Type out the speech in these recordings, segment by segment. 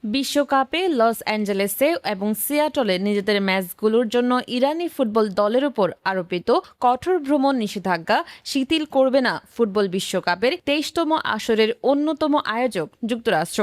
বিশ্বকাপে লস অ্যাঞ্জেলেসে এবং সিয়াটলে নিজেদের ম্যাচগুলোর জন্য ইরানি ফুটবল দলের উপর আরোপিত কঠোর ভ্রমণ নিষেধাজ্ঞা শিথিল করবে না ফুটবল বিশ্বকাপের ২৩তম আসরের অন্যতম আয়োজক যুক্তরাষ্ট্র।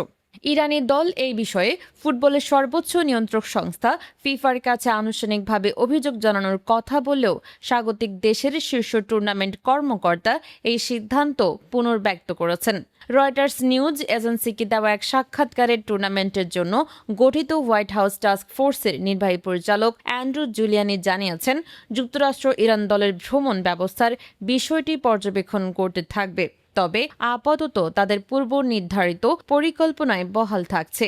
ইরানি দল এই বিষয়ে ফুটবলের সর্বোচ্চ নিয়ন্ত্রক সংস্থা ফিফার কাছে আনুষ্ঠানিকভাবে অভিযোগ জানানোর কথা বললেও স্বাগতিক দেশের শীর্ষ টুর্নামেন্ট কর্মকর্তা এই সিদ্ধান্ত পুনর্ব্যক্ত করেছেন। রয়টার্স নিউজ এজেন্সিকে দেওয়া এক সাক্ষাৎকারে টুর্নামেন্টের জন্য গঠিত হোয়াইট হাউস টাস্ক ফোর্সের নির্বাহী পরিচালক অ্যান্ড্রু জুলিয়ানি জানিয়েছেন, যুক্তরাষ্ট্র ইরান দলের ভ্রমণ ব্যবস্থার বিষয়টি পর্যবেক্ষণ করতে থাকবে, তবে আপাতত তাদের পূর্ব নির্ধারিত পরিকল্পনায় বহাল থাকছে।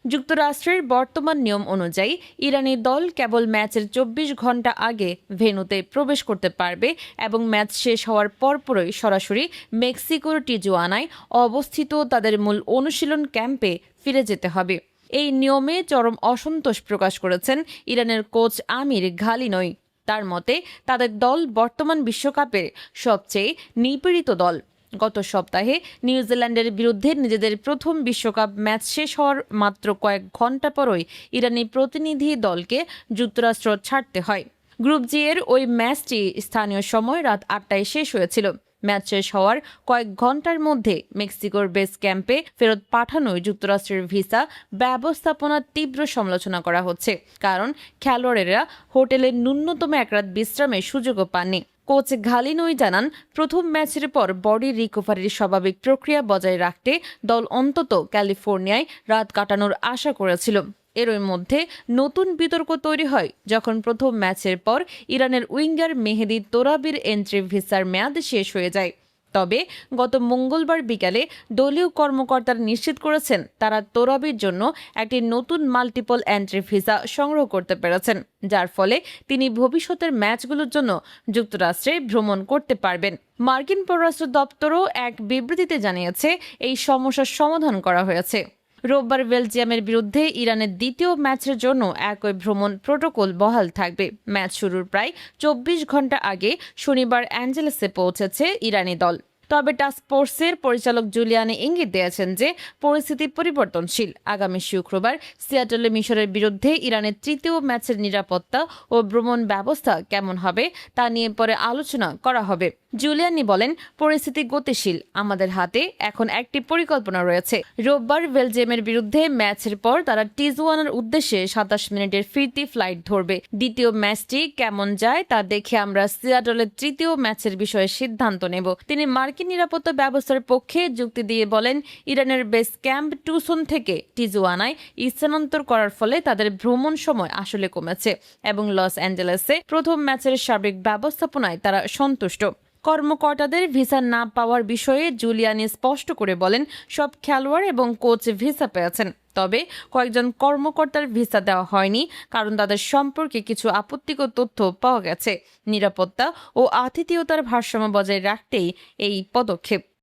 যুক্তরাষ্ট্রের বর্তমান নিয়ম অনুযায়ী ইরানি দল কেবল ম্যাচের ২৪ ঘন্টা আগে ভেন্যুতে প্রবেশ করতে পারবে এবং ম্যাচ শেষ হওয়ার পরপরই সরাসরি মেক্সিকোর টিজুয়ানায় অবস্থিত তাদের মূল অনুশীলন ক্যাম্পে ফিরে যেতে হবে। এই নিয়মে চরম অসন্তোষ প্রকাশ করেছেন ইরানের কোচ আমির ঘালিনই। তার মতে তাদের দল বর্তমান বিশ্বকাপের সবচেয়ে নিপীড়িত দল। গত সপ্তাহে নিউজিল্যান্ডের বিরুদ্ধে নিজেদের প্রথম বিশ্বকাপ ম্যাচ শেষ হওয়ার মাত্র কয়েক ঘন্টা পরই ইরানি প্রতিনিধি দলকে যুক্তরাষ্ট্র ছাড়তে হয়। গ্রুপ জি এর ওই ম্যাচটি স্থানীয় সময় রাত ৮টায় শেষ হয়েছিল। ম্যাচ শেষ হওয়ার কয়েক ঘন্টার মধ্যে মেক্সিকোর বেস ক্যাম্পে ফেরত পাঠানোয় যুক্তরাষ্ট্রের ভিসা ব্যবস্থাপনার তীব্র সমালোচনা করা হচ্ছে, কারণ খেলোয়াড়েরা হোটেলের ন্যূনতম এক রাত বিশ্রামের সুযোগও পাননি। কোচ ঘালিনই জানান, প্রথম ম্যাচের পর বডি রিকভারির স্বাভাবিক প্রক্রিয়া বজায় রাখতে দল অন্তত ক্যালিফোর্নিয়ায় রাত কাটানোর আশা করেছিল। এরই মধ্যে নতুন বিতর্ক তৈরি হয় যখন প্রথম ম্যাচের পর ইরানের উইঙ্গার মেহেদি তোরাবির এন্ট্রি ভিসার মেয়াদ শেষ হয়ে যায়। তবে গত মঙ্গলবার বিকালে দলীয় কর্মকর্তারা নিশ্চিত করেছেন তারা তোরাবির জন্য একটি নতুন মাল্টিপল এন্ট্রি ভিসা সংগ্রহ করতে পেরেছেন, যার ফলে তিনি ভবিষ্যতের ম্যাচগুলোর জন্য যুক্তরাষ্ট্রে ভ্রমণ করতে পারবেন। মার্কিন পররাষ্ট্র দপ্তরও এক বিবৃতিতে জানিয়েছে এই সমস্যার সমাধান করা হয়েছে। রোববার বেলজিয়ামের বিরুদ্ধে ইরানের দ্বিতীয় ম্যাচের জন্য একই ভ্রমণ প্রোটোকল বহাল থাকবে। ম্যাচ শুরুর প্রায় ২৪ ঘন্টা আগে শনিবার অ্যাঞ্জেলেসে পৌঁছেছে ইরানি দল। তবে টাস্ক ফোর্সের পরিচালক জুলিয়ানি ইঙ্গিত দিয়েছেন যে পরিস্থিতি পরিবর্তনশীল। আগামী শুক্রবার সিয়াটলে মিশরের বিরুদ্ধে ইরানের তৃতীয় ম্যাচের নিরাপত্তা ও ভ্রমণ ব্যবস্থা কেমন হবে তা নিয়ে পরে আলোচনা করা হবে। জুলিয়ানি বলেন, পরিস্থিতি গতিশীল, আমাদের হাতে এখন একটি পরিকল্পনা রয়েছে। রোববার বেলজিয়ামের বিরুদ্ধে ম্যাচের পর তারা টিজুয়ানার উদ্দেশ্যে ২৭ মিনিটের ফিরতি ফ্লাইট ধরবে। দ্বিতীয় ম্যাচটি কেমন যায় তা দেখে আমরা সিয়াটলের তৃতীয় ম্যাচের বিষয়ে সিদ্ধান্ত নেব। তিনি মার্কিন নিরাপত্তা ব্যবস্থার পক্ষে যুক্তি দিয়ে বলেন, ইরানের বেস ক্যাম্প টুসন থেকে টিজুয়ানায় স্থানান্তর করার ফলে তাদের ভ্রমণ সময় আসলে কমেছে এবং লস অ্যাঞ্জেলেসে প্রথম ম্যাচের সার্বিক ব্যবস্থাপনায় তারা সন্তুষ্ট। কর্মকর্তাদের ভিসা না পাওয়ার বিষয়ে জুলিয়ানি স্পষ্ট করে বলেন, সব খেলোয়াড় এবং কোচ ভিসা পেয়েছেন, তবে কয়েকজন কর্মকর্তার ভিসা দেওয়া হয়নি কারণ তাদের সম্পর্কে কিছু আপত্তিকর তথ্য পাওয়া গেছে। নিরাপত্তা ও আতিথেয়তার ভারসাম্য বজায় রাখতেই এই পদক্ষেপ।